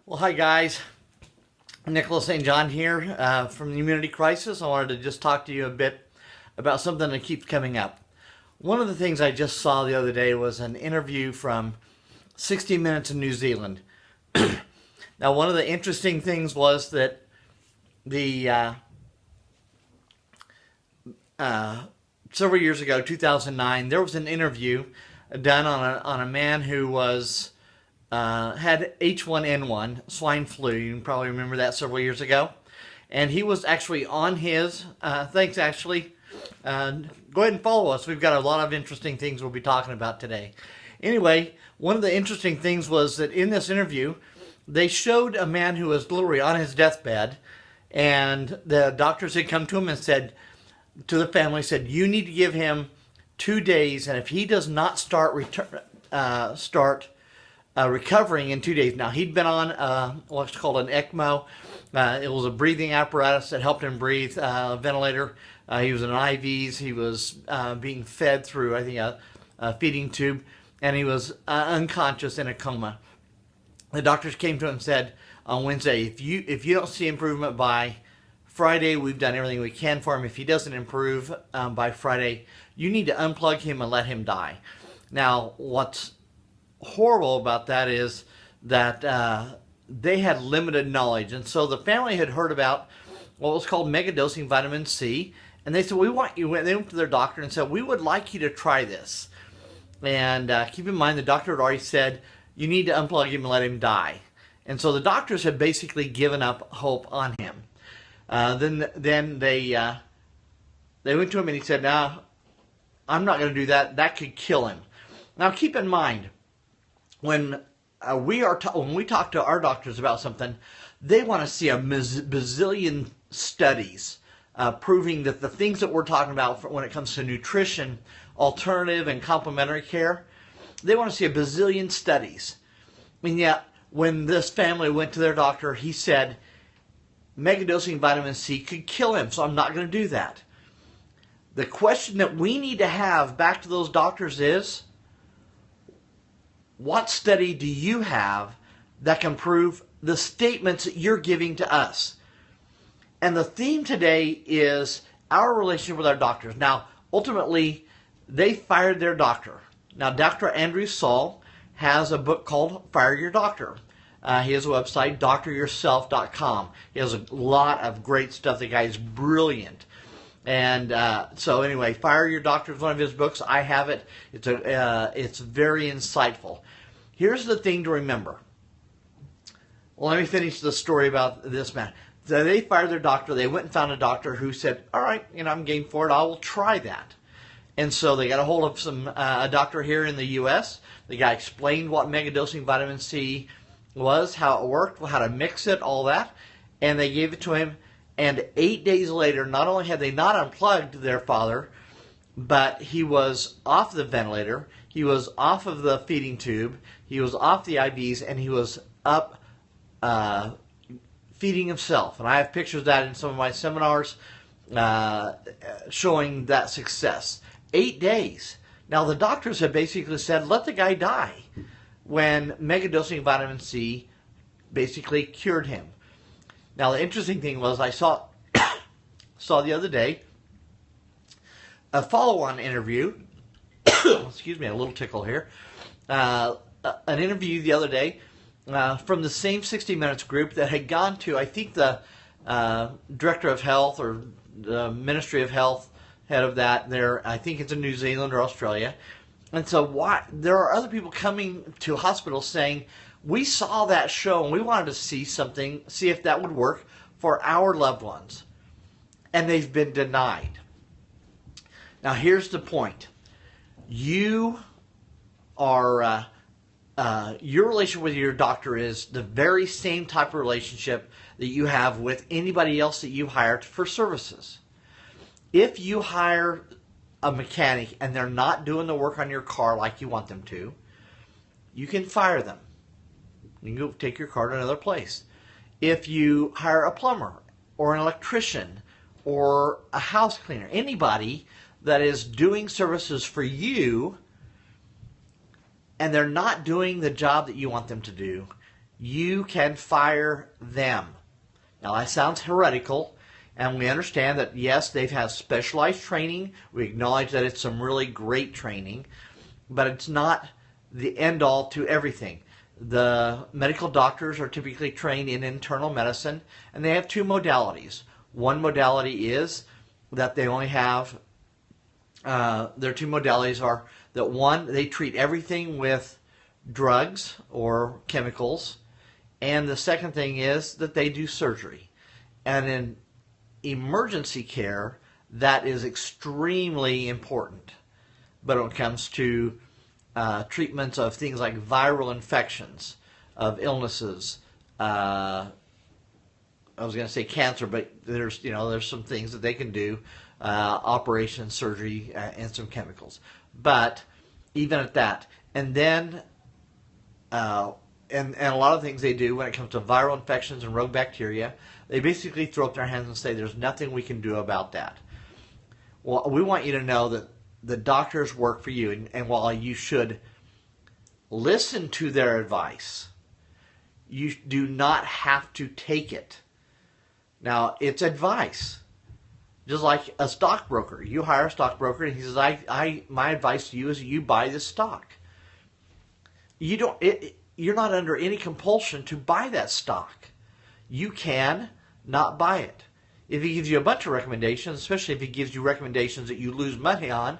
Well, hi guys. Nicholas St. John here from the Immunity Crisis. I wanted to just talk to you a bit about something that keeps coming up. One of the things I just saw the other day was an interview from 60 Minutes in New Zealand. Now, one of the interesting things was that the several years ago, 2009, there was an interview done on a man who was had H1N1, swine flu. You can probably remember that several years ago. And he was actually on his, thanks Ashley. Go ahead and follow us. We've got a lot of interesting things we'll be talking about today. Anyway, one of the interesting things was that in this interview, they showed a man who was literally on his deathbed, and the doctors had come to him and said, to the family, said, you need to give him 2 days, and if he does not start recovering in 2 days. Now, he'd been on what's called an ECMO. It was a breathing apparatus that helped him breathe, a ventilator. He was in IVs. He was being fed through, I think, a feeding tube, and he was unconscious in a coma. The doctors came to him and said on Wednesday, if you don't see improvement by Friday, we've done everything we can for him. If he doesn't improve by Friday, you need to unplug him and let him die. Now, what's horrible about that is that they had limited knowledge, and so the family had heard about what was called megadosing vitamin C, and they said, we want you. They went to their doctor and said, we would like you to try this. And keep in mind, the doctor had already said you need to unplug him and let him die. And so the doctors had basically given up hope on him. Then they went to him and he said, no, I'm not going to do that. That could kill him. Now keep in mind, when we talk to our doctors about something, they want to see a bazillion studies proving that the things that we're talking about when it comes to nutrition, alternative and complementary care, they want to see a bazillion studies. And yet, when this family went to their doctor, he said, megadosing vitamin C could kill him, so I'm not going to do that. The question that we need to have back to those doctors is, what study do you have that can prove the statements that you're giving to us? And the theme today is our relationship with our doctors. Now, ultimately, they fired their doctor. Now, Dr. Andrew Saul has a book called Fire Your Doctor. He has a website, dryourself.com. He has a lot of great stuff. The guy is brilliant. And so anyway, Fire Your Doctor is one of his books. I have it. It's very insightful. Here's the thing to remember. Well, let me finish the story about this man. So they fired their doctor. They went and found a doctor who said, all right, I'm game for it. I will try that. And so they got a hold of a doctor here in the U.S. The guy explained what megadosing vitamin C was, how it worked, how to mix it, all that. And they gave it to him. And 8 days later, not only had they not unplugged their father, but he was off the ventilator, he was off of the feeding tube, he was off the IVs, and he was up feeding himself. And I have pictures of that in some of my seminars showing that success. 8 days. Now, the doctors have basically said, let the guy die, when megadosing vitamin C basically cured him. Now, the interesting thing was I saw the other day a follow-on interview. Excuse me, a little tickle here. An interview the other day from the same 60 Minutes group that had gone to, I think, the Director of Health or the Ministry of Health, head of that there. I think it's in New Zealand or Australia. And so there are other people coming to hospitals saying, we saw that show and we wanted to see something, see if that would work for our loved ones. And they've been denied. Now, here's the point. You are, your relationship with your doctor is the very same type of relationship that you have with anybody else that you hired for services. If you hire a mechanic and they're not doing the work on your car like you want them to, you can fire them. You can go take your car to another place. If you hire a plumber or an electrician or a house cleaner, anybody that is doing services for you and they're not doing the job that you want them to do, You can fire them. Now that sounds heretical, and we understand that yes, they've had specialized training. We acknowledge that it's some really great training, but it's not the end all to everything. The medical doctors are typically trained in internal medicine, and they have two modalities. One modality is that they only have, their two modalities are that one, they treat everything with drugs or chemicals, and the second thing is that they do surgery. And in emergency care, that is extremely important. But when it comes to treatments of things like viral infections, of illnesses, I was going to say cancer, but there's some things that they can do, operation, surgery, and some chemicals. But even at that, and then and a lot of things they do when it comes to viral infections and rogue bacteria, they basically throw up their hands and say there's nothing we can do about that. Well, we want you to know that the doctors work for you, and while you should listen to their advice, you do not have to take it. Now, it's advice. Just like a stockbroker. You hire a stockbroker and he says, my advice to you is you buy this stock. You're not under any compulsion to buy that stock. You can not buy it. If he gives you a bunch of recommendations, especially if he gives you recommendations that you lose money on,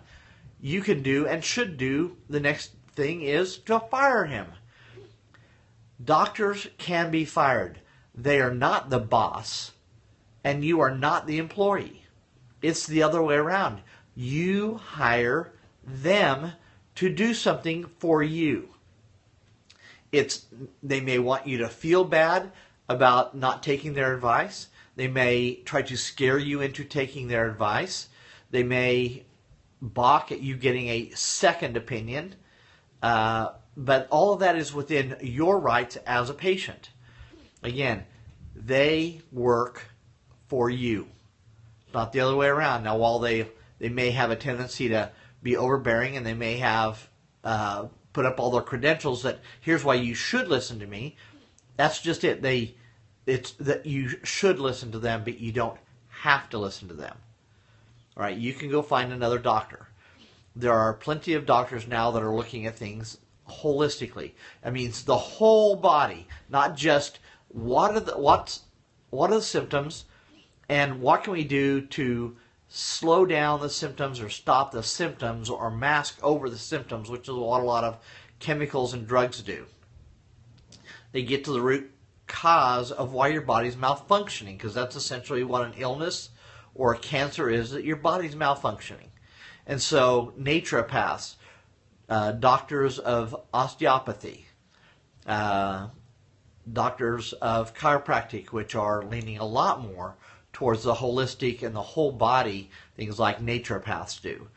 you can do and should do, the next thing is to fire him. Doctors can be fired. They are not the boss, and you are not the employee. It's the other way around. You hire them to do something for you. They may want you to feel bad about not taking their advice. They may try to scare you into taking their advice. They may balk at you getting a second opinion. But all of that is within your rights as a patient. Again, they work for you, not the other way around. Now, while they may have a tendency to be overbearing, and they may have put up all their credentials that here's why you should listen to me, that's just it. It's that you should listen to them, but you don't have to listen to them. All right, you can go find another doctor. There are plenty of doctors now that are looking at things holistically. That means the whole body, not just what are the symptoms, and what can we do to slow down the symptoms or stop the symptoms or mask over the symptoms, which is what a lot of chemicals and drugs do. They get to the root cause of why your body's malfunctioning, because that's essentially what an illness or a cancer is, that your body's malfunctioning. And so naturopaths, doctors of osteopathy, doctors of chiropractic, which are leaning a lot more towards the holistic and the whole body, things like naturopaths do.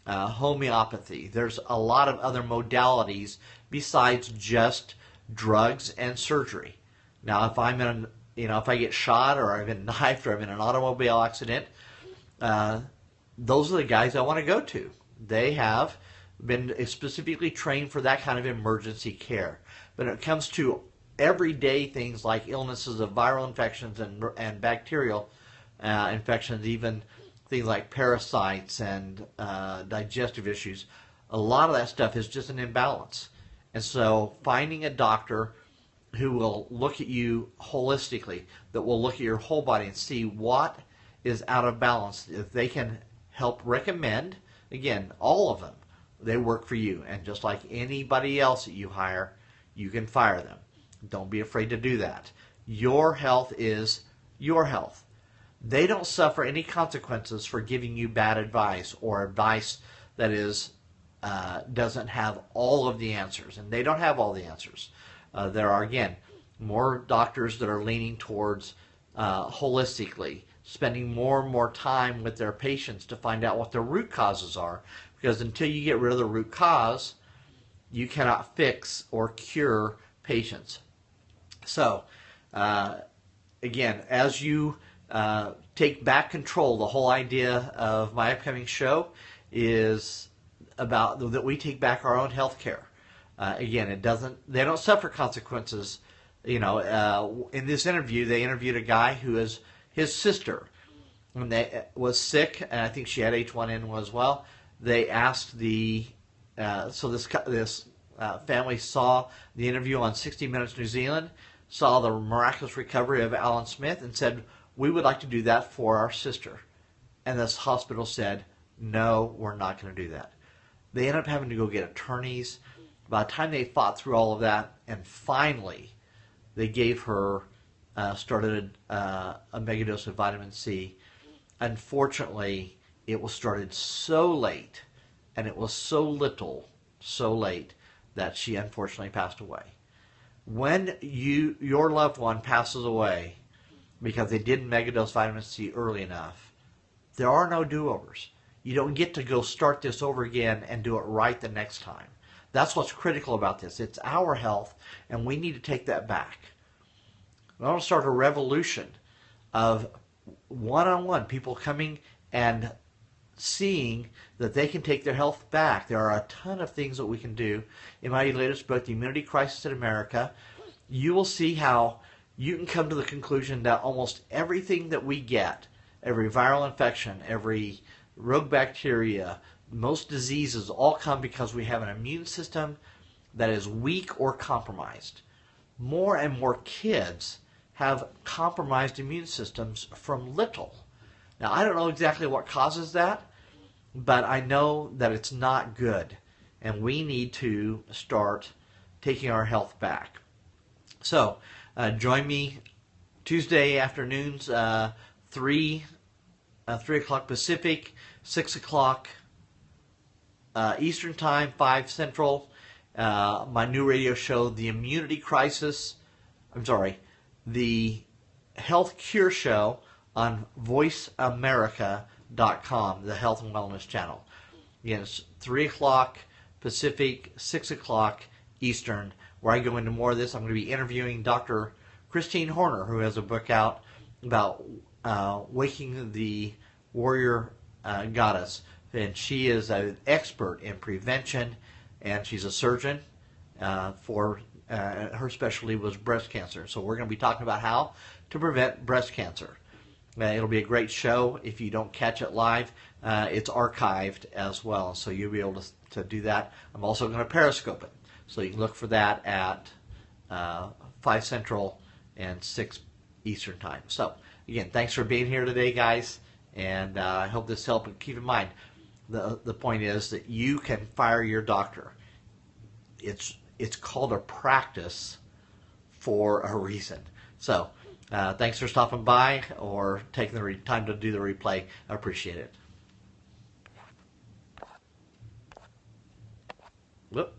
Homeopathy. There's a lot of other modalities besides just drugs and surgery. Now, if I'm in, if I get shot or I've been knifed or I'm in an automobile accident, those are the guys I want to go to. They have been specifically trained for that kind of emergency care. But when it comes to everyday things like illnesses of viral infections and bacterial infections, even things like parasites and digestive issues, a lot of that stuff is just an imbalance. And so finding a doctor who will look at you holistically, that will look at your whole body and see what is out of balance, if they can help recommend, again, all of them, they work for you. And just like anybody else that you hire, you can fire them. Don't be afraid to do that. Your health is your health. They don't suffer any consequences for giving you bad advice or advice that is doesn't have all of the answers, and they don't have all the answers. There are, again, more doctors that are leaning towards holistically, spending more and more time with their patients to find out what their root causes are, because until you get rid of the root cause, you cannot fix or cure patients. So, again, as you take back control, the whole idea of my upcoming show is about that we take back our own health care. Again, they don't suffer consequences In this interview, they interviewed a guy who is his sister, and they was sick, and I think she had H1N1 as well. They asked this family saw the interview on 60 Minutes New Zealand, saw the miraculous recovery of Alan Smith, and said, "We would like to do that for our sister." And this hospital said, "No, we're not going to do that." They ended up having to go get attorneys. By the time they fought through all of that, and finally they gave her, started a megadose of vitamin C. Unfortunately, it was started so late, and it was so late, that she unfortunately passed away. When your loved one passes away because they didn't megadose vitamin C early enough, there are no do-overs. You don't get to go start this over again and do it right the next time. That's what's critical about this. It's our health, and we need to take that back. I want to start a revolution of one-on-one people coming and seeing that they can take their health back. There are a ton of things that we can do. In my latest book, The Immunity Crisis in America, you will see how you can come to the conclusion that almost everything that we get, every viral infection, every rogue bacteria, most diseases all come because we have an immune system that is weak or compromised. More and more kids have compromised immune systems from little. Now, I don't know exactly what causes that, but I know that it's not good, and we need to start taking our health back. So, join me Tuesday afternoons, 3 o'clock Pacific, 6 o'clock Eastern Time, 5 Central. My new radio show, The Immunity Crisis, the Health Cure Show on VoiceAmerica.com, the Health and Wellness Channel. Again, it's 3 o'clock Pacific, 6 o'clock Eastern, where I go into more of this. I'm going to be interviewing Dr. Christine Horner, who has a book out about waking the warrior goddess. And she is an expert in prevention, and she's a surgeon. Her specialty was breast cancer. So we're going to be talking about how to prevent breast cancer. It'll be a great show. If you don't catch it live, it's archived as well, so you'll be able to do that. I'm also going to Periscope it, so you can look for that at 5 Central and 6 Eastern Time. So, again, thanks for being here today, guys, and I hope this helped. And keep in mind, the point is that you can fire your doctor. It's called a practice for a reason. So, thanks for stopping by or taking the time to do the replay. I appreciate it. Whoop.